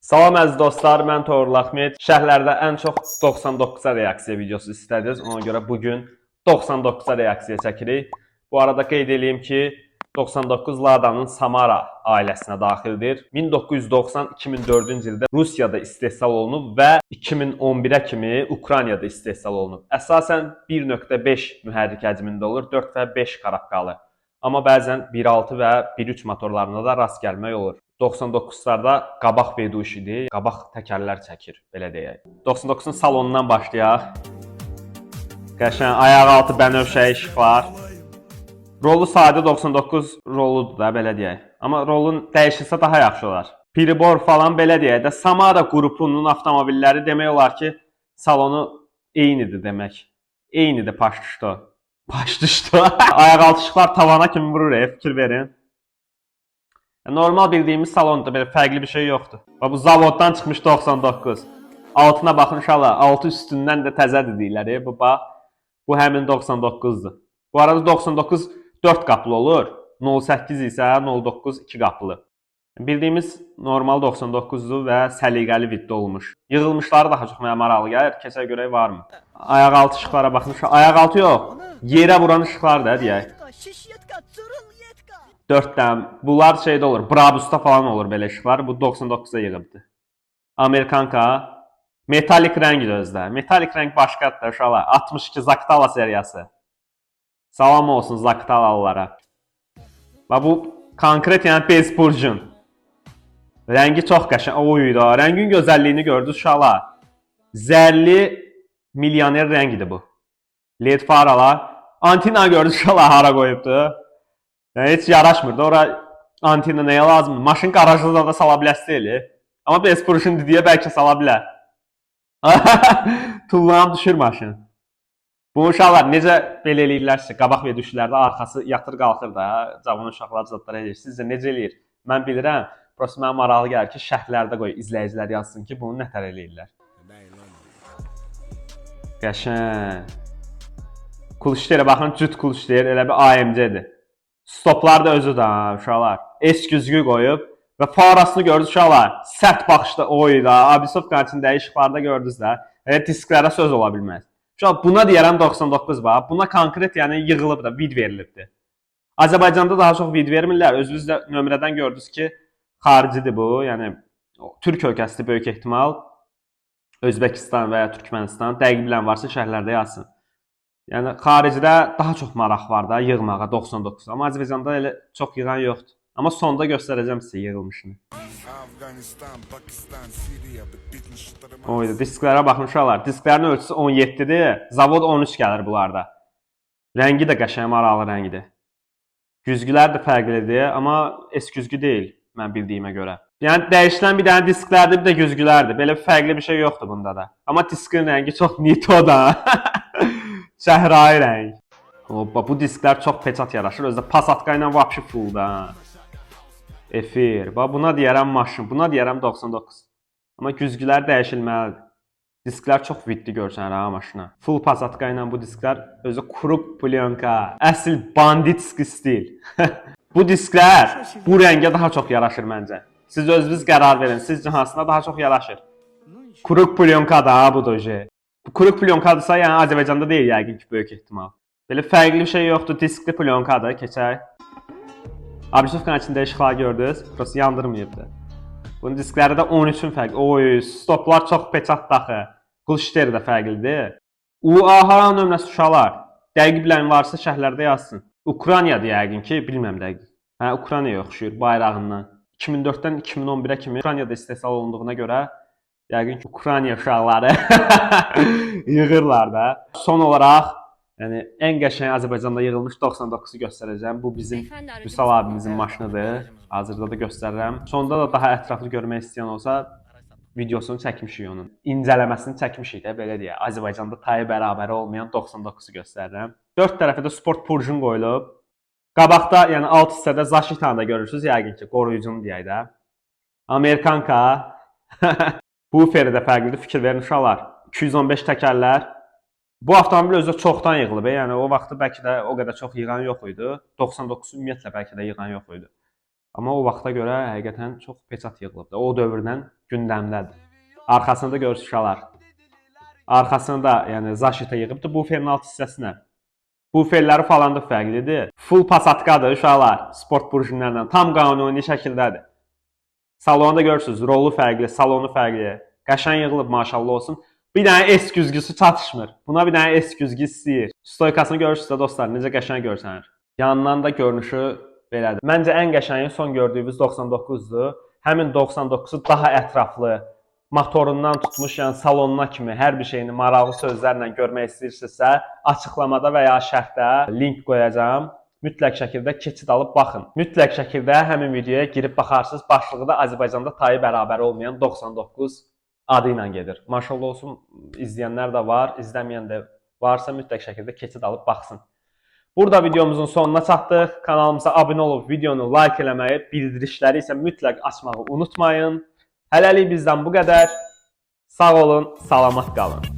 Salam əziz dostlar, mən Toğrul Axmet. Şərhlərdə ən çox 99-a reaksiya videosu istədiniz. Ona görə bugün 99-a reaksiya çəkirik. Bu arada qeyd edeyim ki, 99 Ladanın Samara ailəsinə daxildir. 1990-2004-cü ildə Rusiyada istehsal olunub və 2011-ə kimi Ukraynada istehsal olunub. Əsasən 1.5 mühərrik həcmində olur, 4 və 5 karabkalı. Amma bəzən 1.6 və 1.3 motorlarına da rast gəlmək olur. 99'larda qabaq veduş idi, qabaq təkərlər çəkir, belə deyək. 99'un salonundan başlayaq. Qəşəng ayaq altı bənövşə işıqlar. Rolu sadə 99 roludur da, belə deyək. Amma rolun dəyişilsə daha yaxşı olar. Piribor falan belə deyək də, Samara qrupunun avtomobilləri demək olar ki, salonu eynidir demək. Eynidir paştuşdu. Paştuşdu. Ayaq altı işıqlar tavana kimi vurur, fikir verin. Normal bildiyimiz salonda belə fərqli bir şey yoxdur. Bu zavoddan çıxmış 99. Altına baxın inşallah, altı üstündən də təzədir deyirlər. Bu bax, bu həmin 99'dur. Bu arada 99 4 qapılı olur. 08 isə 09 2 qapılı. Bildiyimiz normal 99'dur və səliqəli viddə olmuş. Yığılmışları daha çox mənə maraqlı gəlir. Keçə görək varmı? Ayaq altı işıqlara baxın. Ayaq altı yox. Yerə vuran işıqlar da deyək. 4 dəm. Bunlar şeydə olur. Brabus'ta falan olur belə işıqlar. Bu 99'a yığıbdır. Amerikanka. Metalik rəngi özdə. Metalik rəng başqadır uşaqlar. 62 Zaktala seriyası. Salam olsun Zaktalalılara. Bu konkret yəni Bezburjun. Rəngi çox qəşəng. Oy da. Rəngin gözəlliyini gördünüz uşaqlar. Zərli milyoner rəngidir bu. LED faralar. Antina gördünüz uşaqlar hara qoyubdu. Yəni heç yaraşmır da. Ora antina nəyə lazımdır? Maşın qarajında da sala bilərsiniz. Amma Bezburjun dediyə bəlkə sala bilər. Tullanıb düşür maşın. Bu uşaqlar necə belə eləyirlərsə, qabaq və düşlərdə arxası yatır qalxır da, cavan uşaqlar zadlar eləyir. Sizcə necə eləyir? Mən bilirəm. Prosta mənə maraqlı gəlir ki, şərhlərdə qoy, izləyicilər yazsın ki, bunu nətər eləyirlər. Qəşəng. Kuluşderə baxın, cüt kuluşder, elə bir AMC-dir. Stoplar da özü də uşaqlar. S-güzgü qoyub və farasını gördünüz uşaqlar. Sərt baxışda oy da, Abisovka içində işıqlarda gördünüz də. Disklərə söz ola bilməz. Uşaqlar buna deyərəm 99 bax. Buna konkret yəni yığılıb da, vid verilibdir. Azərbaycanda daha çox vid vermirlər. Özünüz də nömrədən gördünüz ki, xaricidir bu. Yəni Türk ölkəsidir böyük ehtimal. Özbəkistan və ya Türkmənistan. Dəqiq bilən varsa şərhlərdə yazsın. Yəni xaricdə daha çox maraq var da yığmağa 99. Amma Azərbaycanda elə çox yığan yoxdur. Amma sonda göstərəcəm sizə yığılmışını. Oydu, disklərə baxın uşaqlar. Disklərin ölçüsü 17'dir. Zavod 13 gəlir bunlarda. Rəngi də qəşəng maraqlı rəngidir. Güzgülər də fərqlidir, amma S-güzgü deyil mən bildiyimə görə. Yəni dəyişilən bir dənə disklərdir, bir də güzgülərdir. Belə fərqli bir şey yoxdur bunda da. Amma diskin rəngi çox nito da. Səhrai rəng. Bu disklər çox peçat yaraşır. Özdə Pasatka ilə vapşı full da. Efir. Buna deyərəm maşın. Buna deyərəm 99. Amma güzgülər dəyişilməlidir. Disklər çox viddi görsənir ha maşına. Full Pasatka ilə bu disklər özü kuruk plyonka. Əsl banditski stil. Bu disklər bu rəngə daha çox yaraşır məncə. Siz özünüz qərar verin. Sizcə hansına daha çox yaraşır? Kuruk plyonka da bu doje. Bu kuruk plyonkadırsa, yəni Azərbaycanda deyil yəqin ki, böyük ehtimal. Belə fərqli bir şey yoxdur, diskli plyonkadır, keçək. Abisovkanın içində işıqlar gördünüz, prosta yandırmayıbdır. Bunun diskləri də 13'ün fərqli. Oy, stoplar çox peçat daxı. Kuluşderi də fərqlidir. UAH nömrəsi uşaqlar. Dəqiq bilən varsa şərhlərdə yazsın. Ukraynadır yəqin ki, bilməm dəqiq. Hə, Ukraynaya oxşuyur bayrağından. 2004-dən 2011'ə kimi Ukraynada istehsal olunduğuna görə yəqin ki, Ukrayna uşaqları yığırlar da. Son olaraq, yəni ən qəşəng Azərbaycanda yığılmış 99'u göstərəcəm. Bu bizim Vüsal abimizin maşınıdır. Hazırda da göstərirəm. Sonda da daha ətraflı görmək istəyən olsa, videosunu çəkmişik onun. İncələməsini çəkmişik də, belə deyək. Azərbaycanda tayı bərabəri olmayan 99'u göstərirəm. 4 tərəfə də sport purjun qoyulub. Qabaqda, yəni alt hissədə Zaşitanı da görürsünüz, yəqin ki, qoruyucunu deyək də. Amerikanka. Bu feri də fərqlidir, fikir verin uşaqlar. 215 təkərlər. Bu avtomobil özü çoxdan yığılıb. Yəni o vaxtı bəlkə də o qədər çox yığan yox idi. 99 ümumiyyətlə bəlkə də yığan yox idi. Amma o vaxta görə həqiqətən çox peçat yığılıbdı. O dövrdən gündəmdədir. Arxasında görürsünüz uşaqlar. Arxasında yəni zaşita yığıbdı buferin alt hissəsinə. Buferləri falan da fərqlidir. Full pasatkadır uşaqlar. Sport burjinlərlə tam qanuni şəkildədir. Salonu da görürsünüz. Rolu fərqli, salonu fərqli. Qəşəng yığılıb maşallah olsun. Bir dənə S güzgüsü çatışmır. Buna bir dənə S güzgü istəyir. Stoykasını görürsünüz dostlar. Necə qəşəng görsənir. Yanından da görünüşü belədir. Məncə ən qəşəngi son gördüyümüz 99-dur. Həmin 99-u daha ətraflı, motorundan tutmuş, yəni salonuna kimi hər bir şeyini maraqlı sözlərlə görmək istəyirsinizsə, açıqlamada və ya şərhdə link qoyacağam. Mütləq şəkildə keçid alıb baxın. Mütləq şəkildə həmin videoya girib baxarsınız. Başlığı da Azərbaycanda tayı bərabəri olmayan 99 adı ilə gedir. Maşallah olsun, izləyənlər də var, izləməyən də varsa mütləq şəkildə keçid alıb baxsın. Burada videomuzun sonuna çatdıq. Kanalımıza abunə olub videonu like eləməyi, bildirişləri isə mütləq açmağı unutmayın. Hələlik bizdən bu qədər. Sağ olun, salamat qalın.